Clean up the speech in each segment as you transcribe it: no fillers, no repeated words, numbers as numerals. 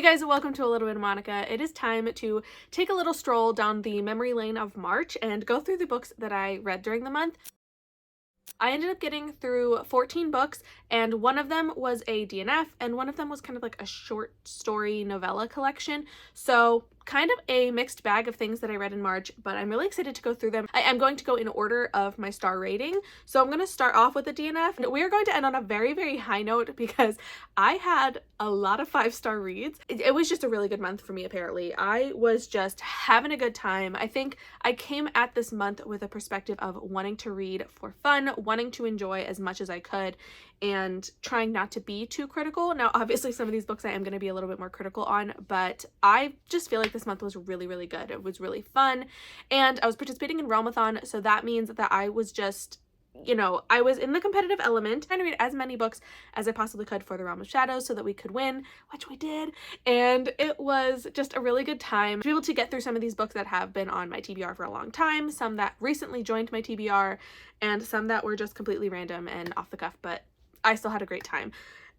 guys, and welcome to A Little Bit of Monica. It is time to take a little stroll down the memory lane of March and go through the books that I read during the month. I ended up getting through 14 books, and one of them was a DNF, and one of them was kind of like a short story novella collection. So kind of a mixed bag of things that I read in March, but I'm really excited to go through them. I am going to go in order of my star rating. So I'm going to start off with the DNF, and we are going to end on a very, very high note because I had a lot of 5-star reads. It was just a really good month for me, apparently. I was just having a good time. I think I came at this month with a perspective of wanting to read for fun, wanting to enjoy as much as I could, and trying not to be too critical. Now, obviously, some of these books I am going to be a little bit more critical on, but I just feel like this month was really, really good. It was really fun, and I was participating in Realmathon, so that means that I was just, you know, I was in the competitive element, trying to read as many books as I possibly could for the Realm of Shadows so that we could win, which we did, and it was just a really good time to be able to get through some of these books that have been on my TBR for a long time, some that recently joined my TBR, and some that were just completely random and off the cuff, but I still had a great time.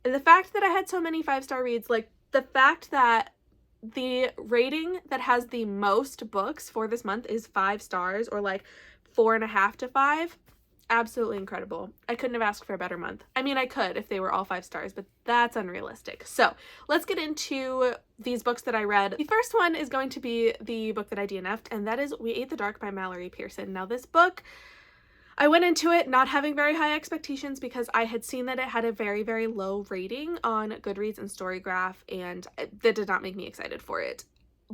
And the fact that I had so many 5-star reads, like the fact that the rating that has the most books for this month is 5 stars, or like 4.5 to 5. Absolutely incredible. I couldn't have asked for a better month. I mean, I could if they were all 5 stars, but that's unrealistic. So let's get into these books that I read. The first one is going to be the book that I DNF'd, and that is We Ate the Dark by Mallory Pearson. Now, this book, I went into it not having very high expectations because I had seen that it had a very, very low rating on Goodreads and Storygraph, and that did not make me excited for it.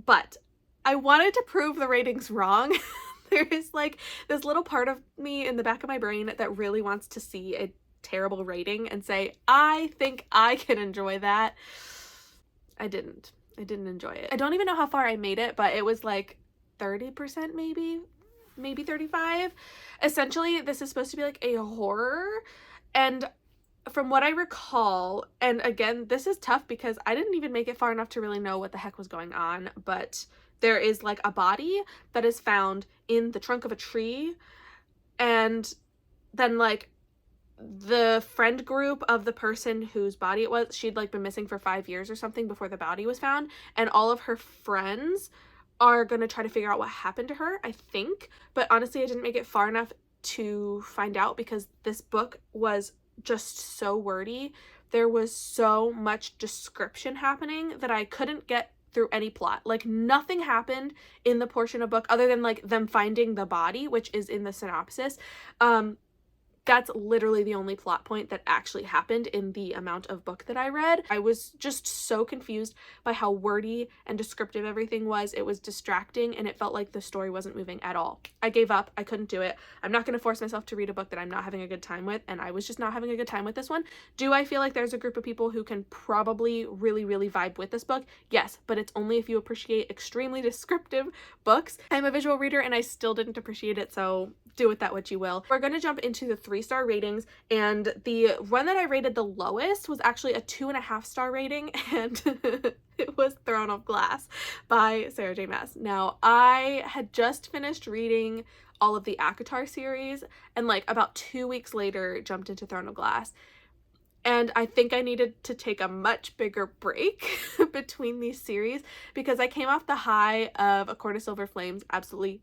But I wanted to prove the ratings wrong. There is like this little part of me in the back of my brain that really wants to see a terrible rating and say, I think I can enjoy that. I didn't enjoy it. I don't even know how far I made it, but it was like 30% maybe 35. Essentially, this is supposed to be like a horror, and from what I recall, and again, this is tough because I didn't even make it far enough to really know what the heck was going on, but there is like a body that is found in the trunk of a tree, and then like the friend group of the person whose body it was, she'd like been missing for 5 years or something before the body was found, and all of her friends are gonna try to figure out what happened to her, I think. But honestly, I didn't make it far enough to find out because this book was just so wordy. There was so much description happening that I couldn't get through any plot. Like, nothing happened in the portion of book other than like them finding the body, which is in the synopsis. That's literally the only plot point that actually happened in the amount of book that I read. I was just so confused by how wordy and descriptive everything was. It was distracting, and it felt like the story wasn't moving at all. I gave up. I couldn't do it. I'm not going to force myself to read a book that I'm not having a good time with, and I was just not having a good time with this one. Do I feel like there's a group of people who can probably really, really vibe with this book? Yes, but it's only if you appreciate extremely descriptive books. I'm a visual reader, and I still didn't appreciate it, so do with that what you will. We're going to jump into the 3-star ratings, and the one that I rated the lowest was actually a 2.5-star rating, and it was Throne of Glass by Sarah J. Maas. Now, I had just finished reading all of the ACOTAR series, and like about 2 weeks later jumped into Throne of Glass, and I think I needed to take a much bigger break between these series because I came off the high of A Court of Silver Flames, absolutely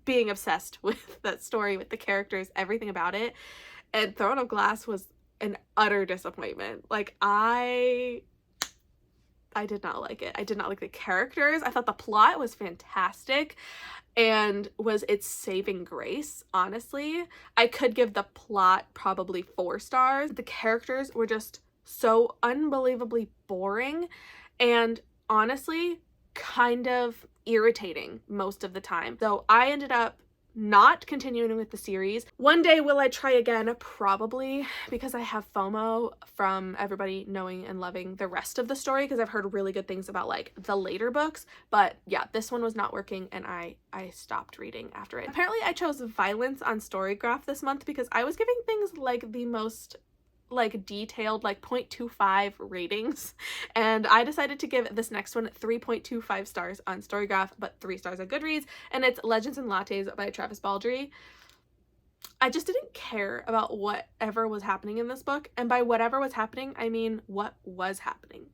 being obsessed with that story, with the characters, everything about it, and Throne of Glass was an utter disappointment. Like, I did not like it. I did not like the characters. I thought the plot was fantastic and was its saving grace, honestly. I could give the plot probably 4 stars. The characters were just so unbelievably boring and honestly kind of irritating most of the time. So I ended up not continuing with the series. One day will I try again? Probably, because I have FOMO from everybody knowing and loving the rest of the story because I've heard really good things about like the later books. But yeah, this one was not working, and I stopped reading after it. Apparently I chose violence on Storygraph this month because I was giving things like the most like detailed like 0.25 ratings, and I decided to give this next one 3.25 stars on Storygraph, but 3 stars on Goodreads, and it's Legends and Lattes by Travis Baldree. I just didn't care about whatever was happening in this book, and by whatever was happening, I mean what was happening.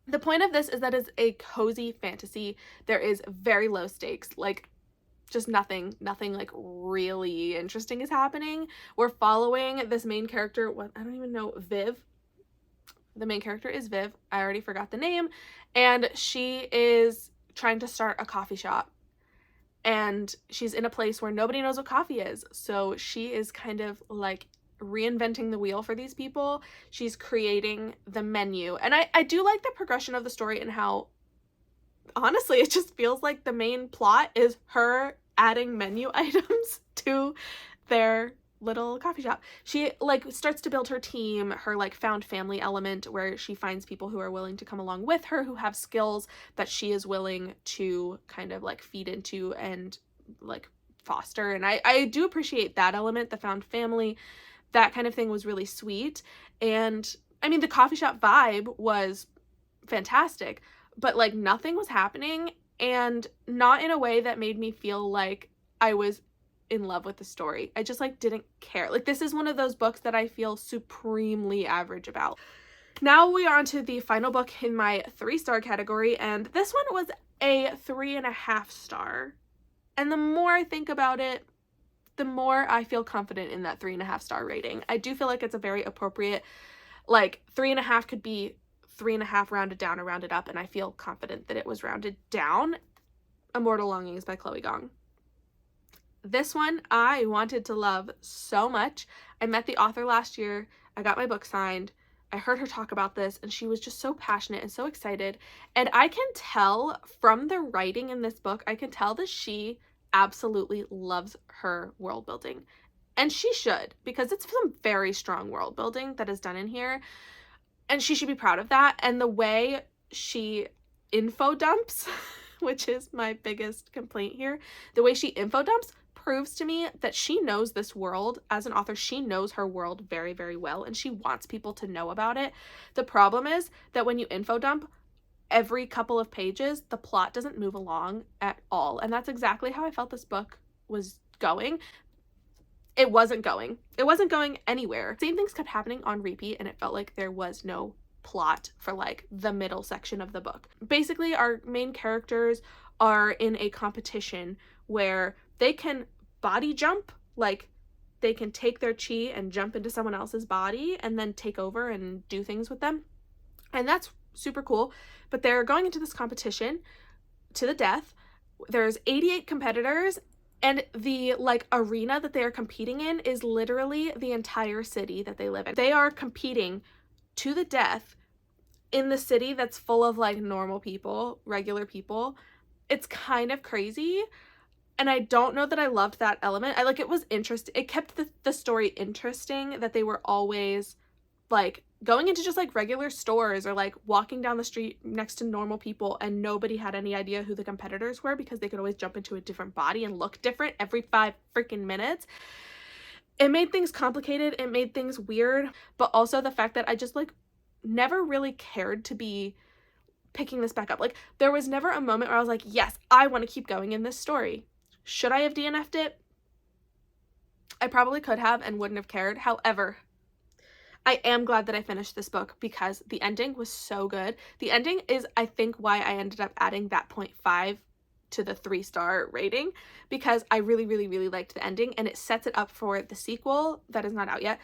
The point of this is that it's a cozy fantasy. There is very low stakes, like just nothing like really interesting is happening. We're following this main character, what, I don't even know, Viv. The main character is Viv. I already forgot the name. And she is trying to start a coffee shop. And she's in a place where nobody knows what coffee is. So she is kind of like reinventing the wheel for these people. She's creating the menu. And I do like the progression of the story and how, honestly, it just feels like the main plot is her adding menu items to their little coffee shop. She like starts to build her team, her like found family element, where she finds people who are willing to come along with her, who have skills that she is willing to kind of like feed into and like foster. And I do appreciate that element, the found family. That kind of thing was really sweet. And I mean, the coffee shop vibe was fantastic, but like nothing was happening, and not in a way that made me feel like I was in love with the story. I just like didn't care. Like this is one of those books that I feel supremely average about. Now we are on to the final book in my 3-star category, and this one was a 3.5 star. And the more I think about it, the more I feel confident in that 3.5 star rating. I do feel like it's a very appropriate, like 3.5 could be 3.5 rounded down or rounded up, and I feel confident that it was rounded down. Immortal Longings by Chloe Gong. This one I wanted to love so much. I met the author last year. I got my book signed. I heard her talk about this, and she was just so passionate and so excited. And I can tell from the writing in this book, I can tell that she absolutely loves her world building. And she should, because it's some very strong world building that is done in here. And she should be proud of that. And the way she info dumps, which is my biggest complaint here, the way she info dumps proves to me that she knows this world. As an author, she knows her world very, very well, and she wants people to know about it. The problem is that when you info dump every couple of pages, the plot doesn't move along at all. And that's exactly how I felt this book was going. It wasn't going anywhere. Same things kept happening on repeat, and it felt like there was no plot for like the middle section of the book. Basically, our main characters are in a competition where they can body jump, like they can take their chi and jump into someone else's body and then take over and do things with them. And that's super cool. But they're going into this competition to the death. There's 88 competitors, and the like arena that they are competing in is literally the entire city that they live in. They are competing to the death in the city that's full of like normal people, regular people. It's kind of crazy. And I don't know that I loved that element. It was interesting. It kept the story interesting that they were always like going into just like regular stores or like walking down the street next to normal people, and nobody had any idea who the competitors were because they could always jump into a different body and look different every 5 freaking minutes. It made things complicated. It made things weird, but also the fact that I just like never really cared to be picking this back up. Like there was never a moment where I was like, yes, I want to keep going in this story. Should I have DNF'd it? I probably could have and wouldn't have cared. However, I am glad that I finished this book because the ending was so good. The ending is, I think, why I ended up adding that 0.5 to the 3-star rating, because I really, really, really liked the ending, and it sets it up for the sequel that is not out yet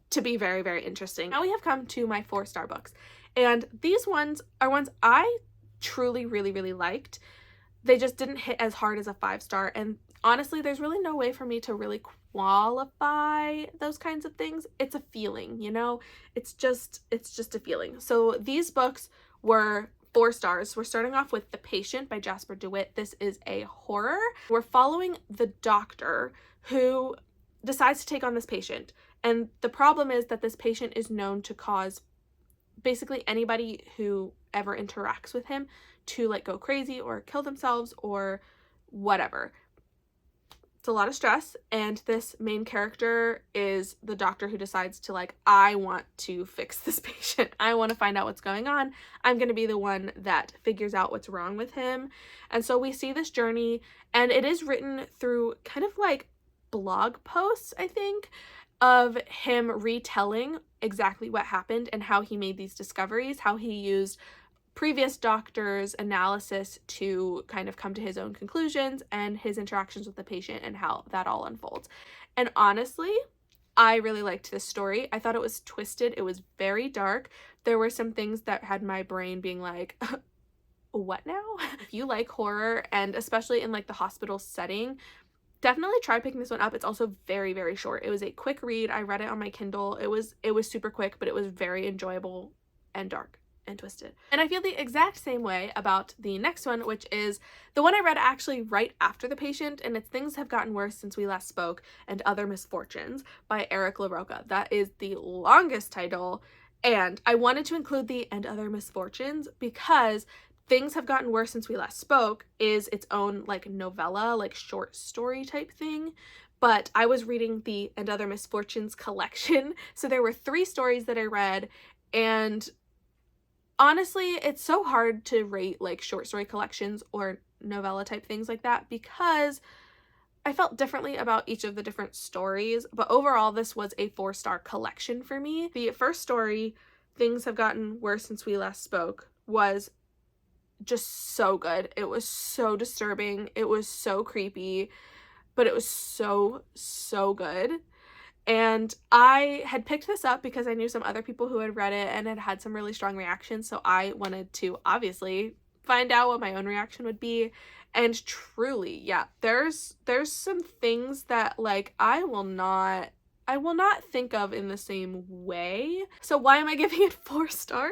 to be very, very interesting. Now we have come to my 4-star books, and these ones are ones I truly, really, really liked. They just didn't hit as hard as a 5-star, and honestly, there's really no way for me to really qualify those kinds of things. It's a feeling, you know? It's just a feeling. So these books were 4 stars. We're starting off with The Patient by Jasper DeWitt. This is a horror. We're following the doctor who decides to take on this patient. And the problem is that this patient is known to cause basically anybody who ever interacts with him to like go crazy or kill themselves or whatever. It's a lot of stress, and this main character is the doctor who decides to like, I want to fix this patient. I want to find out what's going on. I'm going to be the one that figures out what's wrong with him. And so we see this journey, and it is written through kind of like blog posts, I think, of him retelling exactly what happened and how he made these discoveries, how he used previous doctor's analysis to kind of come to his own conclusions and his interactions with the patient and how that all unfolds. And honestly, I really liked this story. I thought it was twisted. It was very dark. There were some things that had my brain being like, what now? If you like horror, and especially in like the hospital setting, definitely try picking this one up. It's also very, very short. It was a quick read. I read it on my Kindle. It was super quick, but it was very enjoyable and dark and twisted. And I feel the exact same way about the next one, which is the one I read actually right after The Patient, and it's Things Have Gotten Worse Since We Last Spoke and Other Misfortunes by Eric LaRocca. That is the longest title, and I wanted to include the and other misfortunes because Things Have Gotten Worse Since We Last Spoke is its own like novella, like short story type thing. But I was reading the And Other Misfortunes collection. So there were 3 stories that I read, and honestly, it's so hard to rate like short story collections or novella type things like that because I felt differently about each of the different stories, but overall this was a 4-star collection for me. The first story, Things Have Gotten Worse Since We Last Spoke, was just so good. It was so disturbing. It was so creepy, but it was so, so good. And I had picked this up because I knew some other people who had read it and had had some really strong reactions, so I wanted to obviously find out what my own reaction would be. And truly, yeah, there's some things that like I will not think of in the same way. So why am I giving it 4 stars?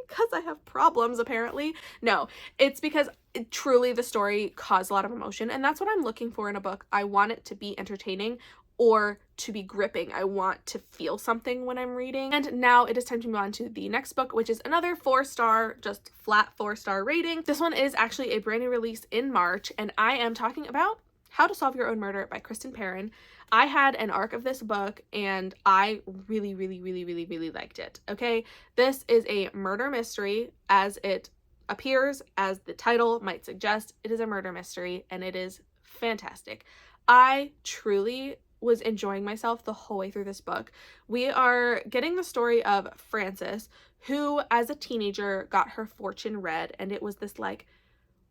Because I have problems, apparently. No, it's because truly the story caused a lot of emotion, and that's what I'm looking for in a book. I want it to be entertaining or to be gripping. I want to feel something when I'm reading. And now it is time to move on to the next book, which is another 4-star, just flat 4-star rating. This one is actually a brand new release in March, and I am talking about How to Solve Your Own Murder by Kristen Perrin. I had an arc of this book and I really, really, really, really, really liked it. Okay, this is a murder mystery as it appears, as the title might suggest. It is a murder mystery and it is fantastic. I truly was enjoying myself the whole way through this book. We are getting the story of Frances, who as a teenager got her fortune read, and it was this like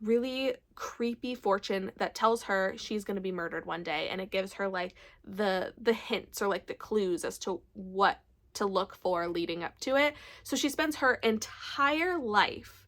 really creepy fortune that tells her she's going to be murdered one day, and it gives her like the hints or like the clues as to what to look for leading up to it. So she spends her entire life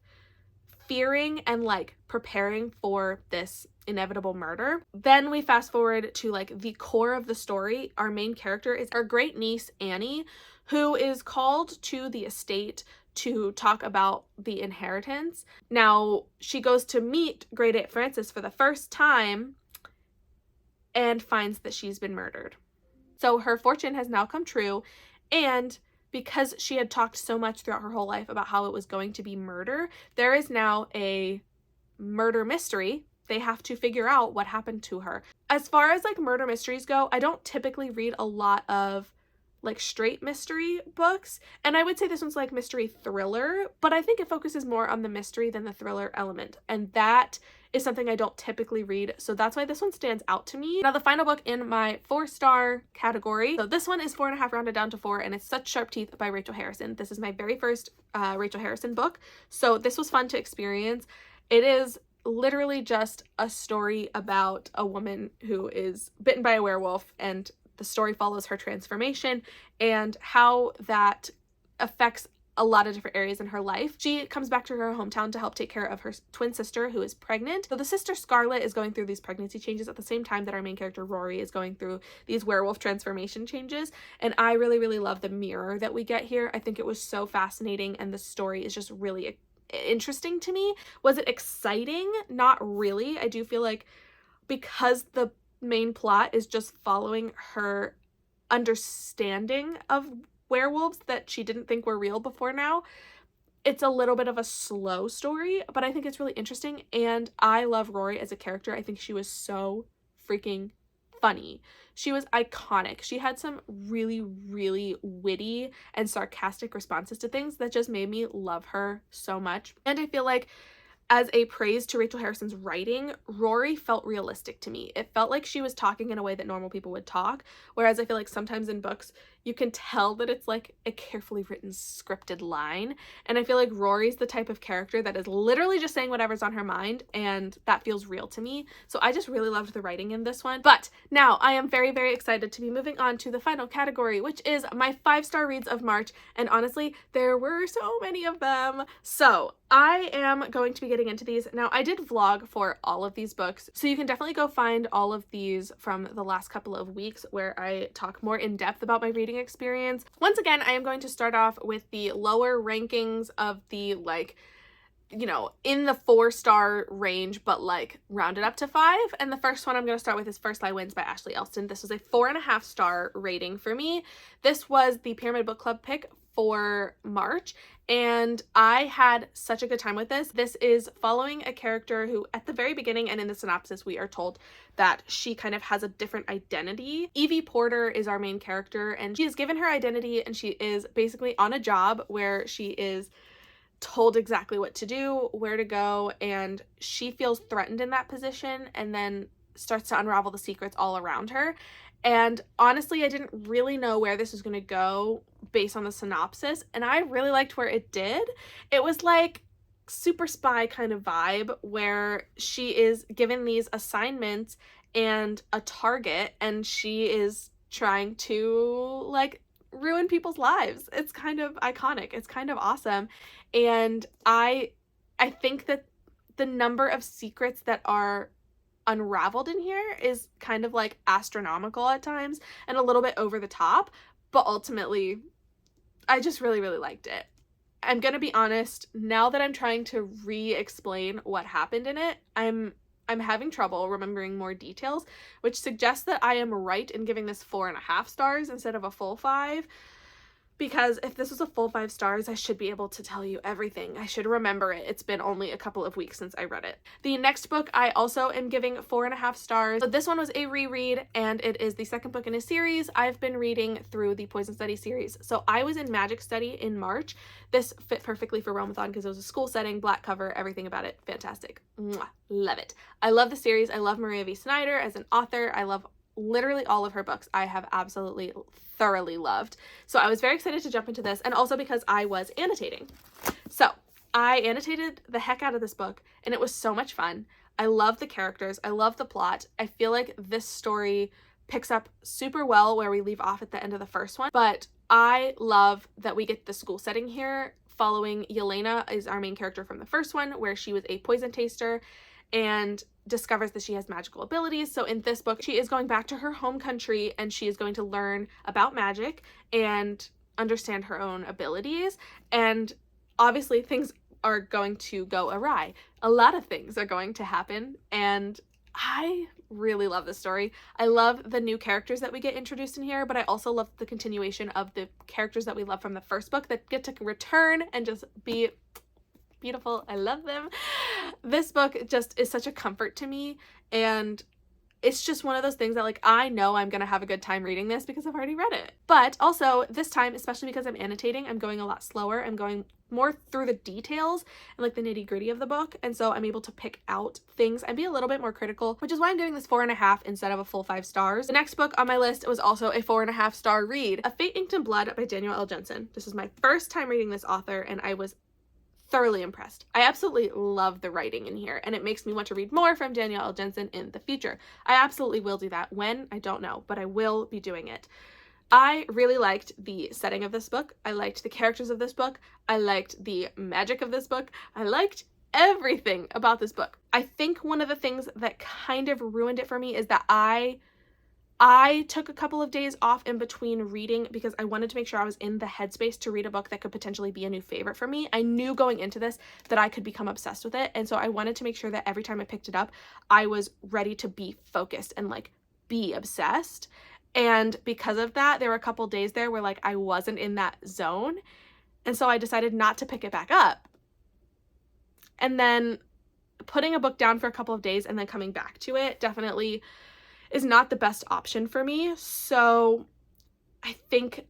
fearing and like preparing for this inevitable murder. Then we fast forward to like the core of the story. Our main character is our great niece Annie, who is called to the estate to talk about the inheritance. Now she goes to meet great aunt Frances for the first time and finds that she's been murdered. So her fortune has now come true, and because she had talked so much throughout her whole life about how it was going to be murder, there is now a murder mystery. They have to figure out what happened to her. As far as like murder mysteries go, I don't typically read a lot of like straight mystery books, and I would say this one's like mystery thriller, but I think it focuses more on the mystery than the thriller element, and that is something I don't typically read, so that's why this one stands out to me. Now the final book in my 4-star category, so this one is 4.5 rounded down to 4, and it's Such Sharp Teeth by Rachel Harrison. This is my very first Rachel Harrison book, so this was fun to experience. It is literally just a story about a woman who is bitten by a werewolf, and the story follows her transformation and how that affects a lot of different areas in her life. She comes back to her hometown to help take care of her twin sister who is pregnant. So the sister Scarlett is going through these pregnancy changes at the same time that our main character Rory is going through these werewolf transformation changes. And I really, really love the mirror that we get here. I think it was so fascinating, and the story is just really interesting to me. Was it exciting? Not really. I do feel like because the main plot is just following her understanding of werewolves that she didn't think were real before now, it's a little bit of a slow story, but I think it's really interesting, and I love Rory as a character. I think she was so freaking funny. She was iconic. She had some really, really witty and sarcastic responses to things that just made me love her so much. And I feel like as a praise to Rachel Harrison's writing, Rory felt realistic to me. It felt like she was talking in a way that normal people would talk, whereas I feel like sometimes in books you can tell that it's like a carefully written scripted line. And I feel like Rory's the type of character that is literally just saying whatever's on her mind, and that feels real to me. So I just really loved the writing in this one. But now I am very, very excited to be moving on to the final category, which is my 5-star reads of March. And honestly, there were so many of them. So I am going to be getting into these. Now, I did vlog for all of these books, so you can definitely go find all of these from the last couple of weeks where I talk more in depth about my reading experience. Once again, I am going to start off with the lower rankings of the, like, you know, in the 4-star range, but like rounded up to 5. And the first one I'm going to start with is First Lie Wins by Ashley Elston. This was a 4.5-star rating for me. This was the Pyramid Book Club pick for March, and I had such a good time with this. This is following a character who at the very beginning and in the synopsis we are told that she kind of has a different identity. Evie Porter is our main character, and she is given her identity, and she is basically on a job where she is told exactly what to do, where to go, and she feels threatened in that position and then starts to unravel the secrets all around her. And honestly, I didn't really know where this was going to go based on the synopsis, and I really liked where it did. It was like super spy kind of vibe where she is given these assignments and a target, and she is trying to like ruin people's lives. It's kind of iconic. It's kind of awesome. And I think that the number of secrets that are unraveled in here is kind of like astronomical at times and a little bit over the top, but ultimately I just really, really liked it. I'm gonna be honest, now that I'm trying to re-explain what happened in it, I'm having trouble remembering more details, which suggests that I am right in giving this 4.5 stars instead of a full 5. Because if this was a full 5 stars, I should be able to tell you everything. I should remember it. It's been only a couple of weeks since I read it. The next book I also am giving 4.5 stars. So this one was a reread, and it is the second book in a series. I've been reading through the Poison Study series. So I was in Magic Study in March. This fit perfectly for Realmathon because it was a school setting, black cover, everything about it. Fantastic. Mwah. Love it. I love the series. I love Maria V. Snyder as an author. I love literally all of her books. I have absolutely thoroughly loved. So I was very excited to jump into this, and also because I was annotating. So I annotated the heck out of this book, and it was so much fun. I love the characters. I love the plot. I feel like this story picks up super well where we leave off at the end of the first one, but I love that we get the school setting here following Yelena is our main character from the first one, where she was a poison taster and discovers that she has magical abilities. So in this book, she is going back to her home country, and she is going to learn about magic and understand her own abilities. And obviously things are going to go awry. A lot of things are going to happen, and I really love this story. I love the new characters that we get introduced in here, but I also love the continuation of the characters that we love from the first book that get to return and just be beautiful. I love them. This book just is such a comfort to me, and it's just one of those things that like I know I'm gonna have a good time reading this because I've already read it. But also this time, especially because I'm annotating, I'm going a lot slower. I'm going more through the details and like the nitty-gritty of the book, and so I'm able to pick out things and be a little bit more critical, which is why I'm giving this 4.5 instead of a full 5 stars. The next book on my list was also a 4.5 star read, A Fateinton Blood by Danielle L. Jensen. This is my first time reading this author, and I was thoroughly impressed. I absolutely love the writing in here, and it makes me want to read more from Danielle L. Jensen in the future. I absolutely will do that. When? I don't know, but I will be doing it. I really liked the setting of this book. I liked the characters of this book. I liked the magic of this book. I liked everything about this book. I think one of the things that kind of ruined it for me is that I took a couple of days off in between reading because I wanted to make sure I was in the headspace to read a book that could potentially be a new favorite for me. I knew going into this that I could become obsessed with it, and so I wanted to make sure that every time I picked it up, I was ready to be focused and like be obsessed. And because of that, there were a couple days there where like I wasn't in that zone, and so I decided not to pick it back up. And then putting a book down for a couple of days and then coming back to it definitely is not the best option for me. So I think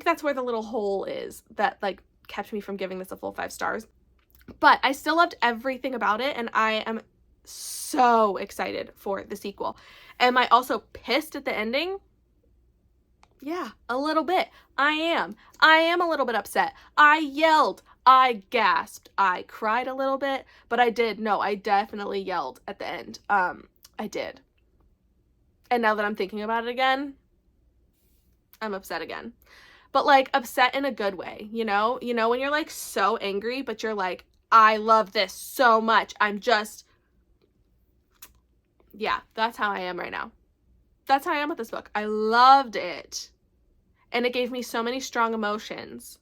that's where the little hole is that like kept me from giving this a full 5 stars. But I still loved everything about it, and I am so excited for the sequel. Am I also pissed at the ending? Yeah, a little bit. I am a little bit upset. I yelled, I gasped, I cried a little bit, but I definitely yelled at the end. I did. And now that I'm thinking about it again, I'm upset again. But like upset in a good way, you know? You know when you're like so angry, but you're like, I love this so much. Yeah, that's how I am right now. That's how I am with this book. I loved it. And it gave me so many strong emotions.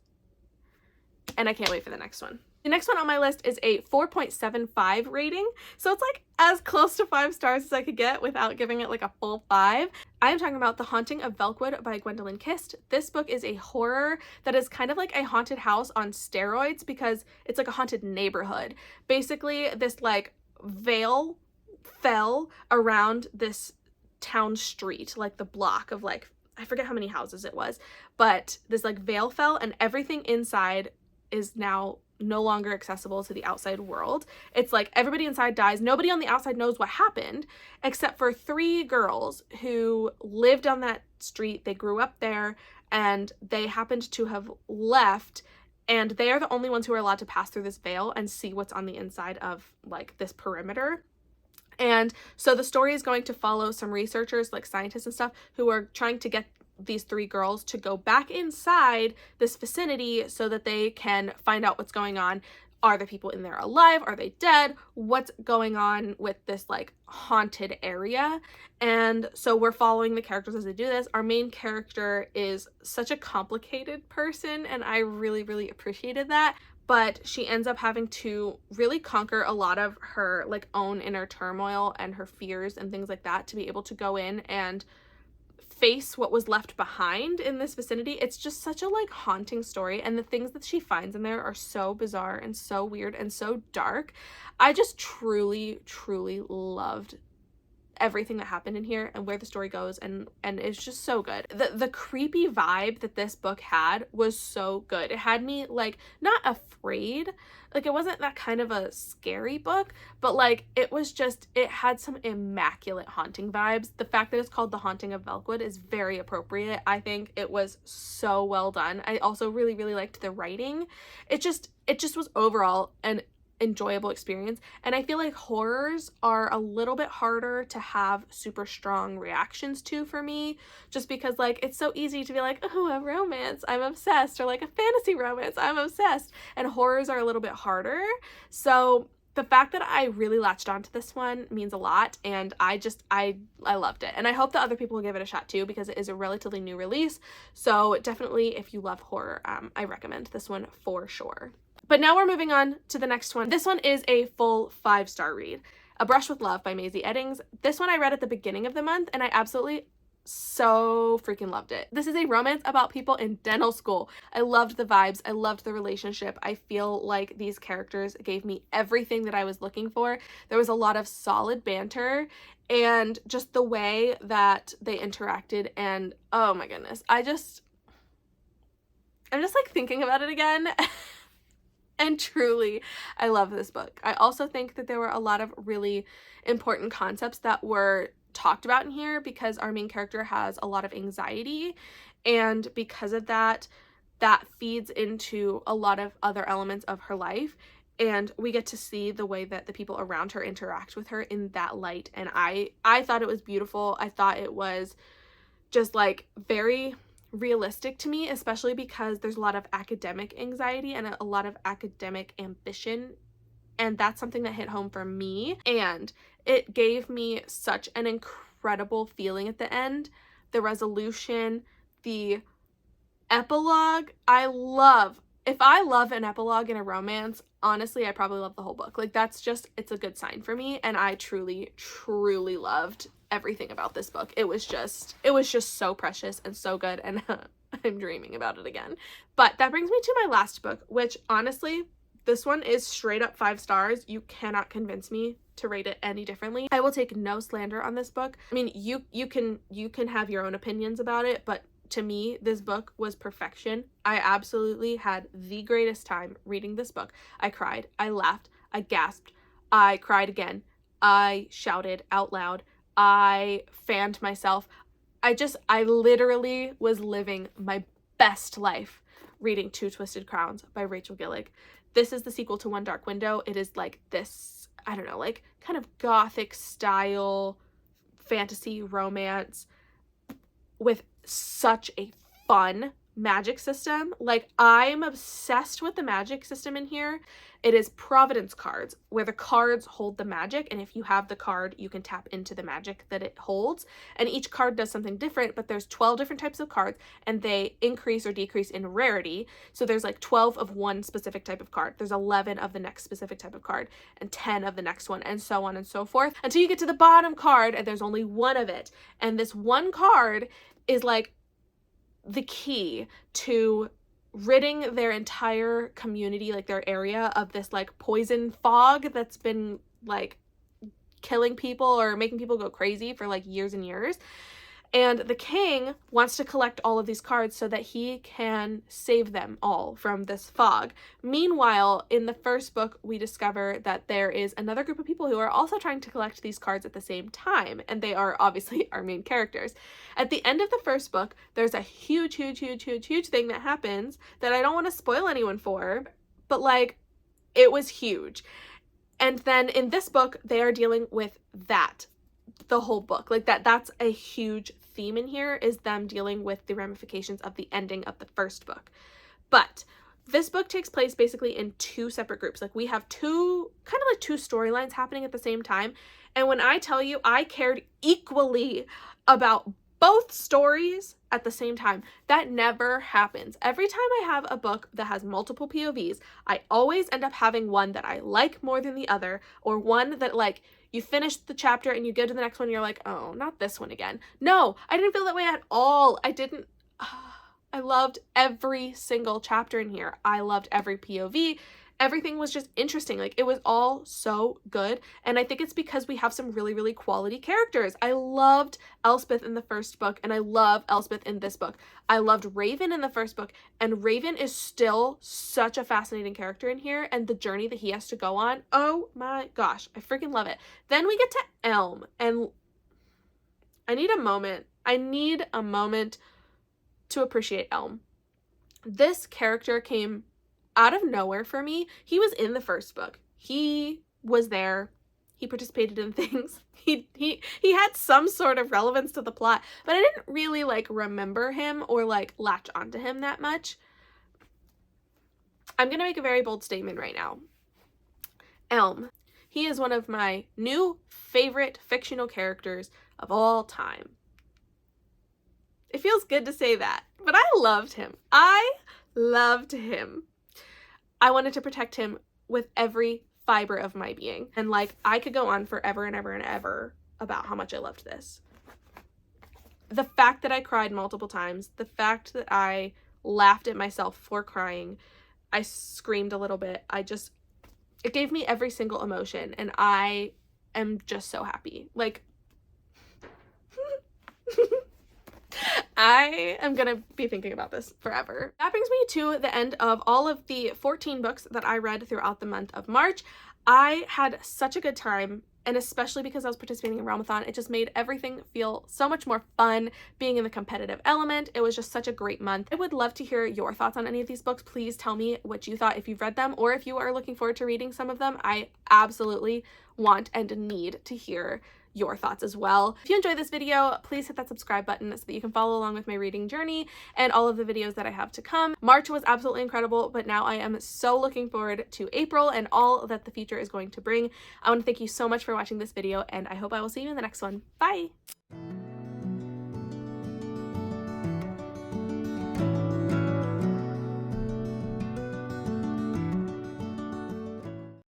And I can't wait for the next one. The next one on my list is a 4.75 rating. So it's like as close to 5 stars as I could get without giving it like a full 5. I am talking about The Haunting of Velwood by Gwendolyn Kist. This book is a horror that is kind of like a haunted house on steroids because it's like a haunted neighborhood. Basically, this like veil fell around this town street, like the block of like, I forget how many houses it was, but this like veil fell and everything inside is now no longer accessible to the outside world. It's like everybody inside dies. Nobody on the outside knows what happened except for 3 girls who lived on that street. They grew up there and they happened to have left, and they are the only ones who are allowed to pass through this veil and see what's on the inside of like this perimeter. And so the story is going to follow some researchers, like scientists and stuff, who are trying to get these 3 girls to go back inside this vicinity so that they can find out what's going on. Are the people in there alive? Are they dead? What's going on with this like haunted area? And so we're following the characters as they do this. Our main character is such a complicated person, and I really, really appreciated that. But she ends up having to really conquer a lot of her like own inner turmoil and her fears and things like that to be able to go in and face what was left behind in this vicinity. It's just such a like haunting story, and the things that she finds in there are so bizarre and so weird and so dark. I just truly loved everything that happened in here and where the story goes, and it's just so good. The creepy vibe that this book had was so good. It had me like not afraid, like it wasn't that kind of a scary book, but like it was just, it had some immaculate haunting vibes. The fact that it's called The Haunting of Velwood is very appropriate. I think it was so well done. I also really liked the writing. It just was overall an enjoyable experience, and I feel like horrors are a little bit harder to have super strong reactions to for me, just because like it's so easy to be like, oh, a romance, I'm obsessed, or like a fantasy romance, I'm obsessed, and horrors are a little bit harder. So the fact that I really latched onto this one means a lot, and I loved it, and I hope that other people will give it a shot too, because it is a relatively new release. So definitely, if you love horror, I recommend this one for sure. But now we're moving on to the next one. This one is a full 5-star read. A Brush with Love by Maisie Eddings. This one I read at the beginning of the month, and I absolutely so freaking loved it. This is a romance about people in dental school. I loved the vibes. I loved the relationship. I feel like these characters gave me everything that I was looking for. There was a lot of solid banter, and just the way that they interacted, and oh my goodness, I'm just like thinking about it again. And truly, I love this book. I also think that there were a lot of really important concepts that were talked about in here, because our main character has a lot of anxiety, and because of that, that feeds into a lot of other elements of her life, and we get to see the way that the people around her interact with her in that light. And I thought it was beautiful. I thought it was just like very realistic to me, especially because there's a lot of academic anxiety and a lot of academic ambition, and that's something that hit home for me, and it gave me such an incredible feeling at the end. The resolution, the epilogue, if I love an epilogue in a romance, honestly, I probably love the whole book. Like that's just, it's a good sign for me, and I truly loved everything about this book. It was just so precious and so good, and I'm dreaming about it again. But that brings me to my last book, which honestly, this one is straight up 5 stars. You cannot convince me to rate it any differently. I will take no slander on this book. I mean, you can have your own opinions about it, but to me, this book was perfection. I absolutely had the greatest time reading this book. I cried, I laughed, I gasped, I cried again, I shouted out loud, I fanned myself. I literally was living my best life reading Two Twisted Crowns by Rachel Gillig. This is the sequel to One Dark Window. It is like this, I don't know, like kind of gothic style fantasy romance with such a fun magic system. Like, I'm obsessed with the magic system in here. It is Providence cards, where the cards hold the magic, and if you have the card, you can tap into the magic that it holds. And each card does something different, but there's 12 different types of cards, and they increase or decrease in rarity. So there's like 12 of one specific type of card. There's 11 of the next specific type of card, and 10 of the next one, and so on and so forth, until you get to the bottom card, and there's only one of it. And this one card is like the key to ridding their entire community, like their area, of this like poison fog that's been like killing people or making people go crazy for like years and years. And the king wants to collect all of these cards so that he can save them all from this fog. Meanwhile, in the first book, we discover that there is another group of people who are also trying to collect these cards at the same time, and they are obviously our main characters. At the end of the first book, there's a huge thing that happens that I don't want to spoil anyone for, but like, it was huge. And then in this book, they are dealing with that the whole book. Like that's a huge theme in here, is them dealing with the ramifications of the ending of the first book. But this book takes place basically in two separate groups. Like, we have two storylines happening at the same time. And when I tell you I cared equally about both stories at the same time, that never happens. Every time I have a book that has multiple POVs, I always end up having one that I like more than the other, or one that, like, you finish the chapter and you go to the next one and you're like, oh, not this one again. No, I didn't feel that way at all. I loved every single chapter in here. I loved every POV. Everything was just interesting. Like, it was all so good. And I think it's because we have some really quality characters. I loved Elspeth in the first book, and I love Elspeth in this book. I loved Raven in the first book, and Raven is still such a fascinating character in here, and the journey that he has to go on, oh my gosh, I freaking love it. Then we get to Elm, and I need a moment to appreciate Elm. This character came out of nowhere for me. He was in the first book. He was there. He participated in things. He had some sort of relevance to the plot, but I didn't really like remember him or like latch onto him that much. I'm gonna make a very bold statement right now. Elm. He is one of my new favorite fictional characters of all time. It feels good to say that, but I loved him. I loved him. I wanted to protect him with every fiber of my being. And like, I could go on forever and ever about how much I loved this. The fact that I cried multiple times, the fact that I laughed at myself for crying, I screamed a little bit. It gave me every single emotion, and I am just so happy. Like, I am gonna be thinking about this forever. That brings me to the end of all of the 14 books that I read throughout the month of March. I had such a good time, and especially because I was participating in Realmathon, it just made everything feel so much more fun being in the competitive element. It was just such a great month. I would love to hear your thoughts on any of these books. Please tell me what you thought if you've read them, or if you are looking forward to reading some of them. I absolutely want and need to hear your thoughts as well. If you enjoyed this video, please hit that subscribe button so that you can follow along with my reading journey and all of the videos that I have to come. March was absolutely incredible, but now I am so looking forward to April and all that the future is going to bring. I want to thank you so much for watching this video, and I hope I will see you in the next one. Bye!